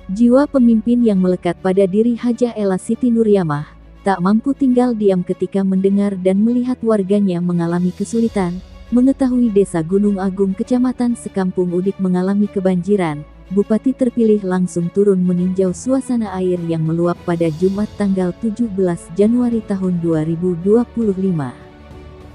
Jiwa pemimpin yang melekat pada diri Hajah Ella Siti Nuryamah, tak mampu tinggal diam ketika mendengar dan melihat warganya mengalami kesulitan. Mengetahui Desa Gunung Agung Kecamatan Sekampung Udik mengalami kebanjiran, Bupati terpilih langsung turun meninjau suasana air yang meluap pada Jumat tanggal 17 Januari tahun 2025.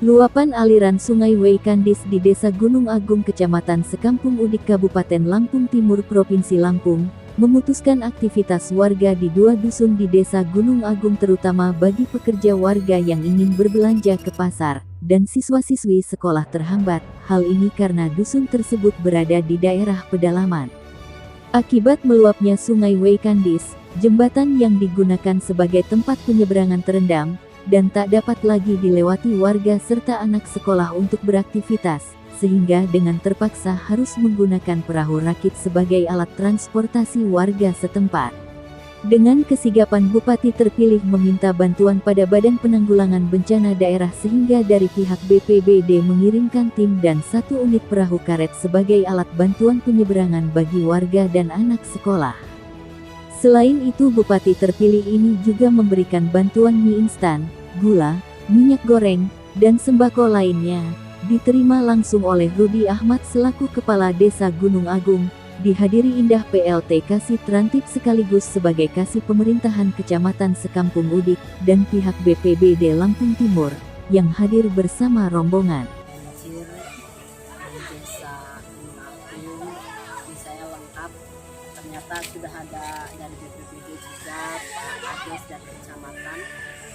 Luapan aliran Sungai Weikandis di Desa Gunung Agung Kecamatan Sekampung Udik Kabupaten Lampung Timur Provinsi Lampung, memutuskan aktivitas warga di 2 dusun di Desa Gunung Agung terutama bagi pekerja warga yang ingin berbelanja ke pasar, dan siswa-siswi sekolah terhambat. Hal ini karena dusun tersebut berada di daerah pedalaman. Akibat meluapnya Sungai Weikandis, jembatan yang digunakan sebagai tempat penyeberangan terendam, dan tak dapat lagi dilewati warga serta anak sekolah untuk beraktivitas, sehingga dengan terpaksa harus menggunakan perahu rakit sebagai alat transportasi warga setempat. Dengan kesigapan Bupati terpilih meminta bantuan pada Badan Penanggulangan Bencana Daerah sehingga dari pihak BPBD mengirimkan tim dan 1 unit perahu karet sebagai alat bantuan penyeberangan bagi warga dan anak sekolah. Selain itu Bupati terpilih ini juga memberikan bantuan mie instan, gula, minyak goreng, dan sembako lainnya. Diterima langsung oleh Rudi Ahmad selaku Kepala Desa Gunung Agung, dihadiri Indah PLT Kasih Trantip sekaligus sebagai Kasih Pemerintahan Kecamatan Sekampung Udik, dan pihak BPBD Lampung Timur, yang hadir bersama rombongan. Desa Gunung Agung, ini saya lengkap, ternyata sudah ada dari BPBD juga, Pak Ades dan Kecamatan,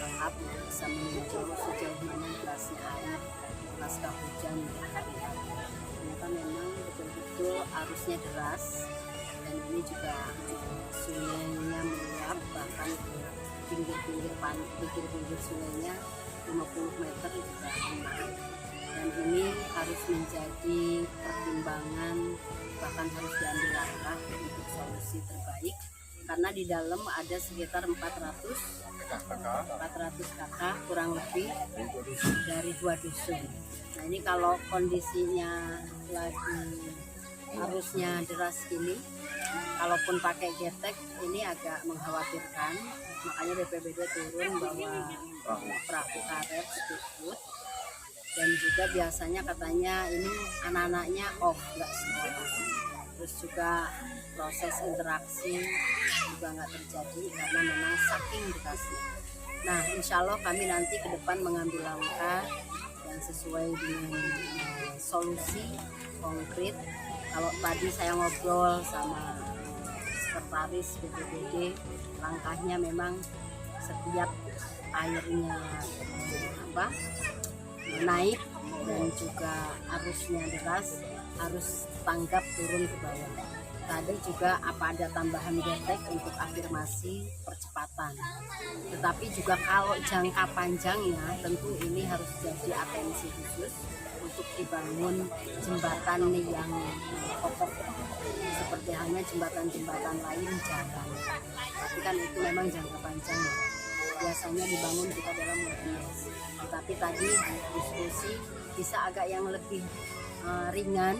lengkap bisa meninjau sejauh mana derasnya air pasca hujan hari ini. Ternyata memang betul-betul arusnya deras dan ini juga sungainya meluap, bahkan pinggir-pinggir sungainya 50 meter juga naik. Dan ini harus menjadi pertimbangan, bahkan harus diambil langkah untuk solusi terbaik, karena di dalam ada sekitar 400 kakak kurang lebih dari 2 dusun. Nah ini kalau kondisinya lagi arusnya deras gini, kalaupun pakai getek ini agak mengkhawatirkan, makanya BPBD turun bawa perahu karet speedboat, dan juga biasanya katanya ini anak-anaknya off, nggak sekolah. Terus juga proses interaksi juga nggak terjadi karena memang saking derasnya. Nah insya Allah kami nanti ke depan mengambil langkah yang sesuai dengan solusi konkret. Kalau tadi saya ngobrol sama sekretaris BPBD, langkahnya memang setiap airnya naik dan juga arusnya deras harus tanggap turun ke bawah. Tadi juga apa ada tambahan getek untuk afirmasi percepatan. Tetapi juga kalau jangka panjangnya tentu ini harus jadi atensi khusus untuk dibangun jembatan yang kokoh seperti halnya jembatan-jembatan lain jalan. Tapi kan itu memang jangka panjang ya. Biasanya dibangun kita dalam waktu. Tetapi tadi diskusi bisa agak yang lebih ringan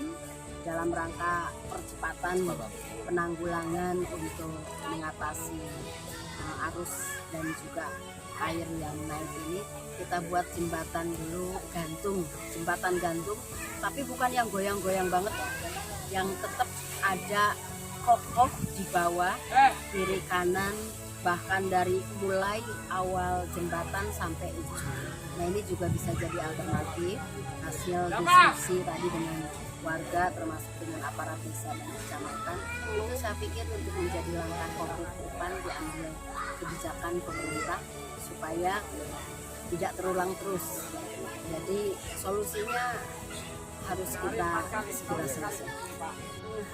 dalam rangka percepatan penanggulangan untuk mengatasi arus dan juga air yang naik ini. Kita buat jembatan dulu jembatan gantung, tapi bukan yang goyang-goyang banget, yang tetap ada kokoh di bawah, kiri kanan, bahkan dari mulai awal jembatan sampai ujung. Nah ini juga bisa jadi alternatif hasil diskusi tadi dengan warga termasuk dengan aparat desa dan kecamatan. Itu saya pikir untuk menjadi langkah konkret ke depan diambil kebijakan pemerintah supaya tidak terulang terus. Jadi solusinya harus kita segera selesai.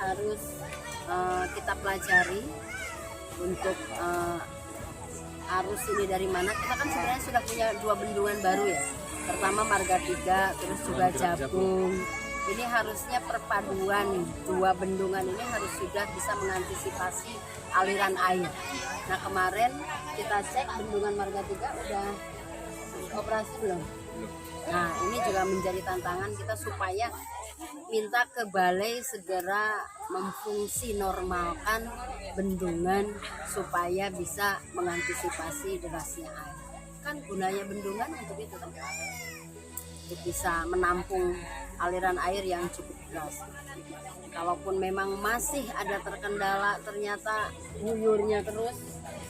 Harus kita pelajari untuk arus ini dari mana. Kita kan sebenarnya sudah punya 2 bendungan baru ya. Pertama Marga 3, terus juga Jabung. Ini harusnya perpaduan 2 bendungan ini harus sudah bisa mengantisipasi aliran air. Nah kemarin kita cek bendungan Marga 3 udah operasi belum? Nah ini juga menjadi tantangan kita supaya minta ke balai segera memfungsi normalkan bendungan supaya bisa mengantisipasi derasnya air. Kan gunanya bendungan untuk itu kan, untuk bisa menampung aliran air yang cukup deras. Kalaupun memang masih ada terkendala, ternyata guyurnya terus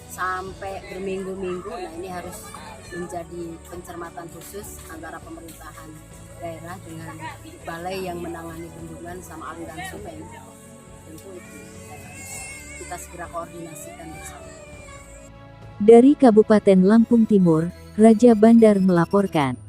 sampai berminggu-minggu, nah ini harus menjadi pencermatan khusus antara pemerintahan daerah dengan balai yang menangani bendungan sama aliran sungai. Tentu itu kita segera koordinasikan bersama. Dari Kabupaten Lampung Timur, Raja Bandar melaporkan.